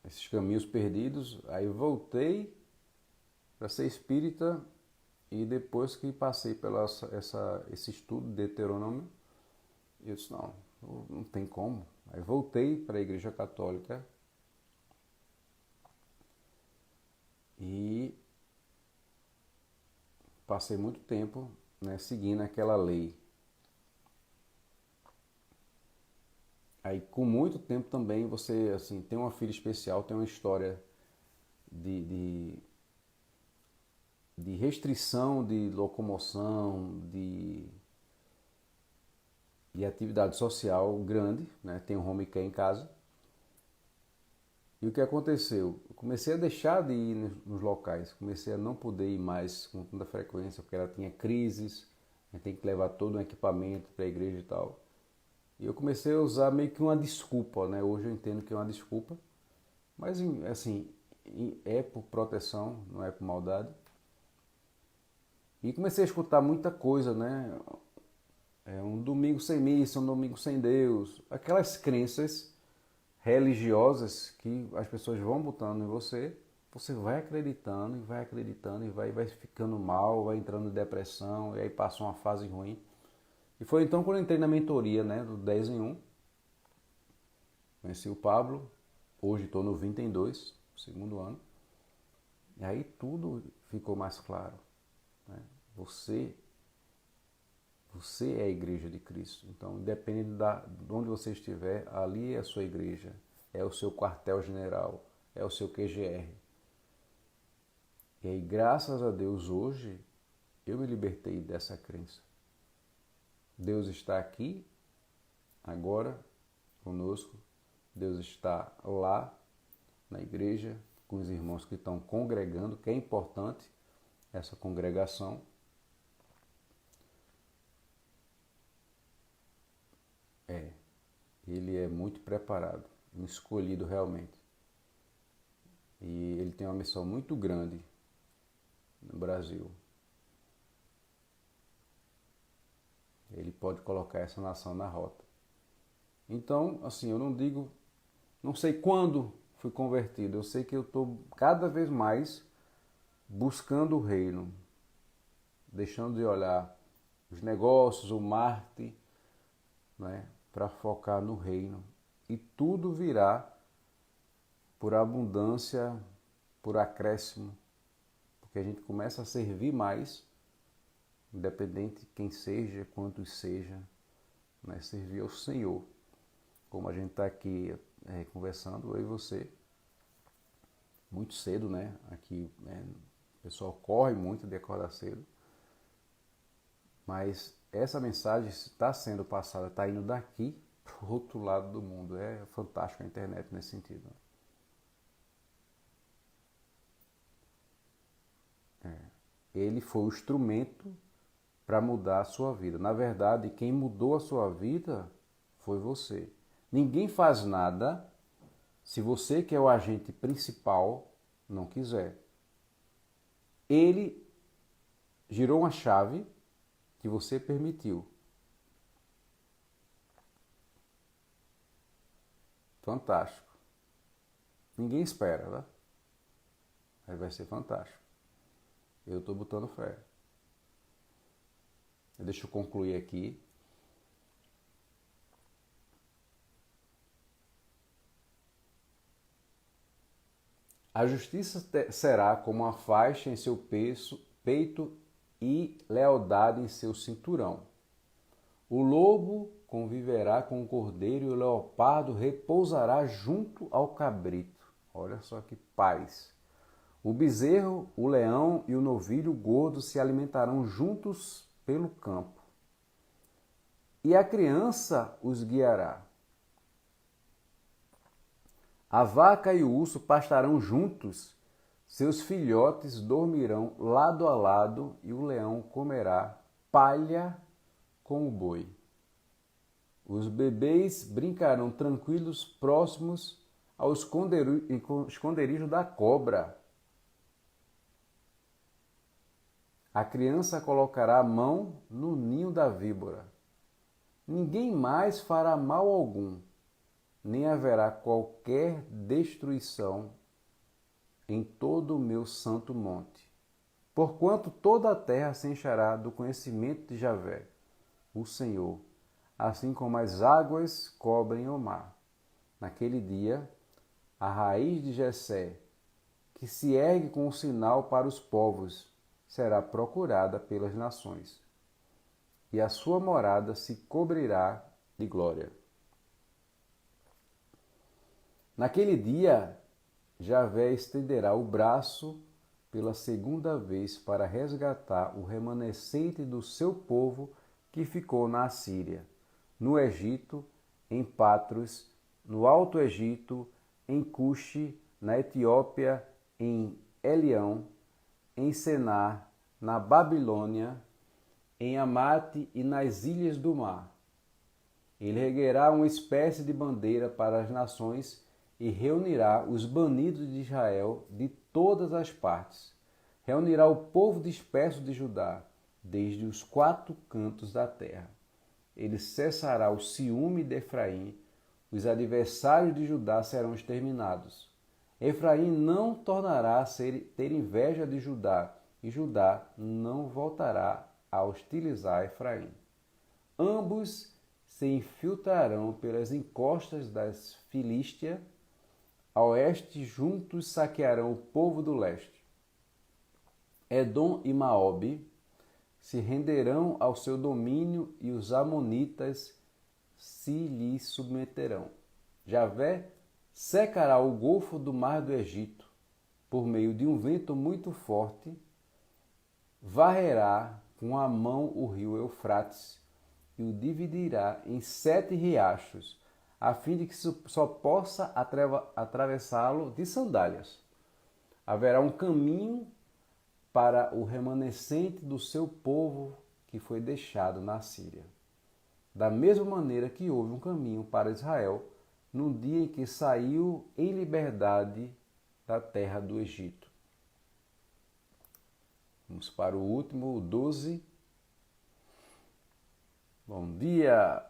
S1: esses caminhos perdidos. Aí voltei para ser espírita e depois que passei pela esse estudo de Deuteronômio, eu disse, não tem como. Aí voltei para a Igreja Católica e passei muito tempo, né, seguindo aquela lei. Aí com muito tempo também você assim tem uma filha especial, tem uma história de restrição de locomoção, de e atividade social grande, né? Tem um home care em casa. E o que aconteceu? Eu comecei a deixar de ir nos locais, comecei a não poder ir mais com tanta frequência, porque ela tinha crises, tem que levar todo um equipamento para a igreja e tal. E eu comecei a usar meio que uma desculpa, né? Hoje eu entendo que é uma desculpa, mas assim, é por proteção, não é por maldade. E comecei a escutar muita coisa, né? Um domingo sem missa, um domingo sem Deus, aquelas crenças religiosas que as pessoas vão botando em você, você vai acreditando e vai ficando mal, vai entrando em depressão, e aí passa uma fase ruim. E foi então quando eu entrei na mentoria, né, do 10 em 1, conheci o Pablo, hoje estou no 20 em 2, segundo ano, e aí tudo ficou mais claro, né? Você é a igreja de Cristo. Então, independente de onde você estiver, ali é a sua igreja, é o seu quartel-general, é o seu QGR. E aí, graças a Deus, hoje, eu me libertei dessa crença. Deus está aqui, agora, conosco. Deus está lá, na igreja, com os irmãos que estão congregando, que é importante essa congregação. Ele é muito preparado, escolhido realmente. E ele tem uma missão muito grande no Brasil. Ele pode colocar essa nação na rota. Então, assim, eu não sei quando fui convertido, eu sei que eu estou cada vez mais buscando o reino, deixando de olhar os negócios, o marketing, né, para focar no reino. E tudo virá por abundância, por acréscimo, porque a gente começa a servir mais, independente de quem seja, quantos seja, né, servir ao Senhor. Como a gente está aqui conversando, eu e você, muito cedo, né? Aqui o pessoal corre muito de acordar cedo, mas essa mensagem está sendo passada, está indo daqui para o outro lado do mundo. É fantástico a internet nesse sentido. Ele foi o instrumento para mudar a sua vida. Na verdade, quem mudou a sua vida foi você. Ninguém faz nada se você, que é o agente principal, não quiser. Ele girou uma chave que você permitiu. Fantástico. Ninguém espera, né? Mas vai ser fantástico. Eu estou botando fé. Deixa eu concluir aqui. A justiça será como uma faixa em seu peito e lealdade em seu cinturão. O lobo conviverá com o cordeiro e o leopardo repousará junto ao cabrito. Olha só que paz. O bezerro, o leão e o novilho gordo se alimentarão juntos pelo campo. E a criança os guiará. A vaca e o urso pastarão juntos, seus filhotes dormirão lado a lado e o leão comerá palha com o boi. Os bebês brincarão tranquilos próximos ao esconderijo da cobra. A criança colocará a mão no ninho da víbora. Ninguém mais fará mal algum, nem haverá qualquer destruição em todo o meu santo monte. Porquanto toda a terra se encherá do conhecimento de Javé, o Senhor, assim como as águas cobrem o mar. Naquele dia, a raiz de Jessé, que se ergue com um sinal para os povos, será procurada pelas nações, e a sua morada se cobrirá de glória. Naquele dia, Javé estenderá o braço pela segunda vez para resgatar o remanescente do seu povo que ficou na Assíria. no Egito, em Patros, no Alto Egito, em Cuxi, na Etiópia, em Elião, em Senar, na Babilônia, em Amate e nas ilhas do mar. Ele erguerá uma espécie de bandeira para as nações e reunirá os banidos de Israel de todas as partes. Reunirá o povo disperso de Judá, desde os quatro cantos da terra. Ele cessará o ciúme de Efraim, os adversários de Judá serão exterminados. Efraim não tornará a ter inveja de Judá, e Judá não voltará a hostilizar Efraim. Ambos se infiltrarão pelas encostas das Filístia, a oeste juntos saquearão o povo do leste. Edom e Maobe se renderão ao seu domínio e os amonitas se lhe submeterão. Javé secará o golfo do mar do Egito por meio de um vento muito forte, varrerá com a mão o rio Eufrates e o dividirá em 7 riachos, a fim de que só possa atravessá-lo de sandálias. Haverá um caminho para o remanescente do seu povo que foi deixado na Síria. Da mesma maneira que houve um caminho para Israel no dia em que saiu em liberdade da terra do Egito. Vamos para o último, o 12. Bom dia!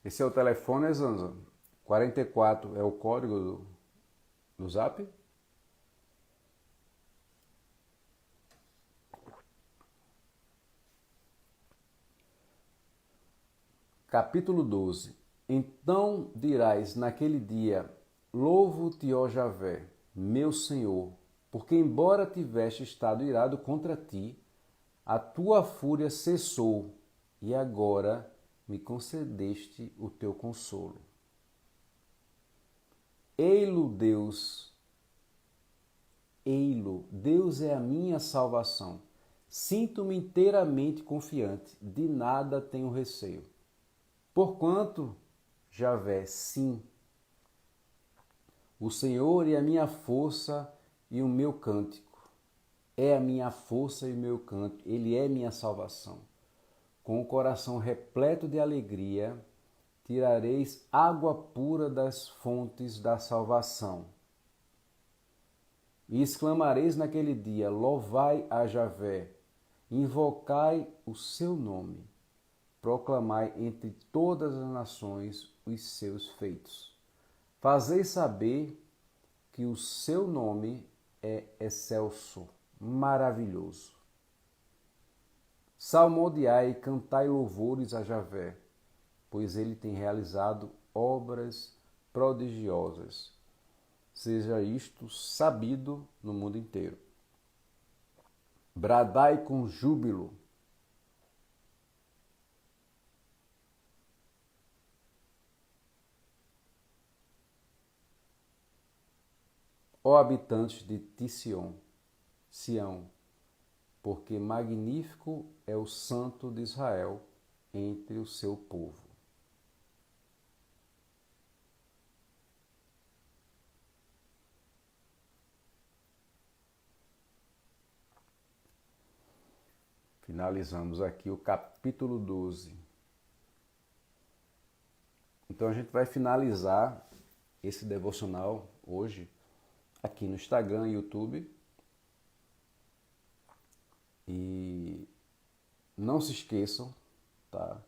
S1: Esse é o telefone, Zanza. 44 é o código do Zap. Capítulo 12. Então dirás naquele dia: Louvo-te, ó Javé, meu Senhor, porque embora tiveste estado irado contra ti, a tua fúria cessou, e agora me concedeste o teu consolo. Ei-lo, Deus, ei-lo, Deus é a minha salvação. Sinto-me inteiramente confiante, de nada tenho receio. Porquanto, Javé, sim, o Senhor é a minha força e o meu cântico. É a minha força e o meu cântico, Ele é minha salvação. Com o coração repleto de alegria, tirareis água pura das fontes da salvação. E exclamareis naquele dia: Louvai a Javé, invocai o seu nome, proclamai entre todas as nações os seus feitos. Fazei saber que o seu nome é excelso, maravilhoso. Salmodiai e cantai louvores a Javé, pois ele tem realizado obras prodigiosas. Seja isto sabido no mundo inteiro. Bradai com júbilo. Ó habitantes de Sião, porque magnífico é o Santo de Israel entre o seu povo. Finalizamos aqui o capítulo 12. Então a gente vai finalizar esse devocional hoje aqui no Instagram e YouTube. E não se esqueçam, tá?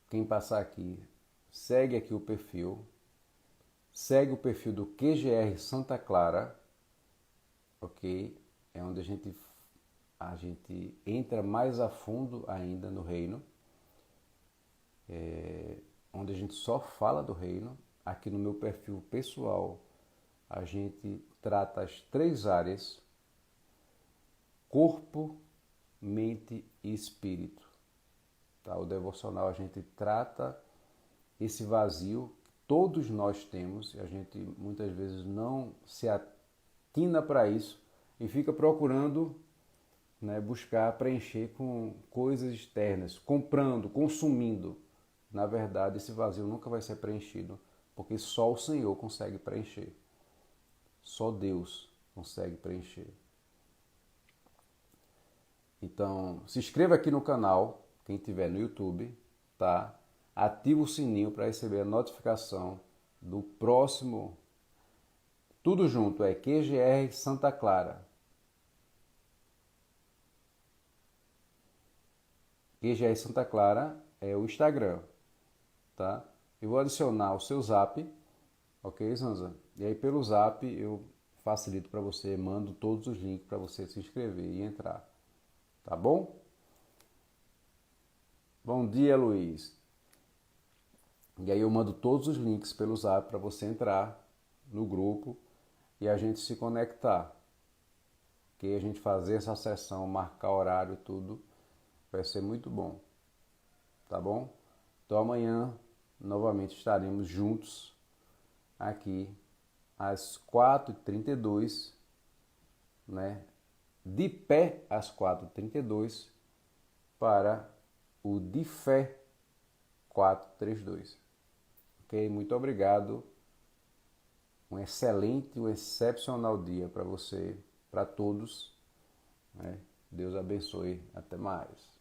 S1: Quem passar aqui, segue aqui o perfil. Segue o perfil do QGR Santa Clara, ok? É onde a gente entra mais a fundo ainda no reino. Onde a gente só fala do reino. Aqui no meu perfil pessoal, a gente trata as 3 áreas: corpo, mente e espírito. Tá? O devocional a gente trata esse vazio que todos nós temos e a gente muitas vezes não se atina para isso e fica procurando, né, buscar preencher com coisas externas, comprando, consumindo. Na verdade, esse vazio nunca vai ser preenchido, porque só o Senhor consegue preencher. Só Deus consegue preencher. Então, se inscreva aqui no canal, quem tiver no YouTube, tá? Ativa o sininho para receber a notificação do próximo. Tudo junto, é QGR Santa Clara. QGR Santa Clara é o Instagram, tá? Eu vou adicionar o seu Zap, ok, Zanza? E aí pelo Zap eu facilito para você, mando todos os links para você se inscrever e entrar, tá bom? Bom dia, Luiz. E aí eu mando todos os links pelo Zap para você entrar no grupo e a gente se conectar. Que a gente fazer essa sessão, marcar horário e tudo, vai ser muito bom. Tá bom? Então amanhã novamente estaremos juntos aqui às 4h32, né? De pé às 4h32 para o de fé 432. Ok? Muito obrigado. Um excelente, um excepcional dia para você, para todos, né? Deus abençoe. Até mais.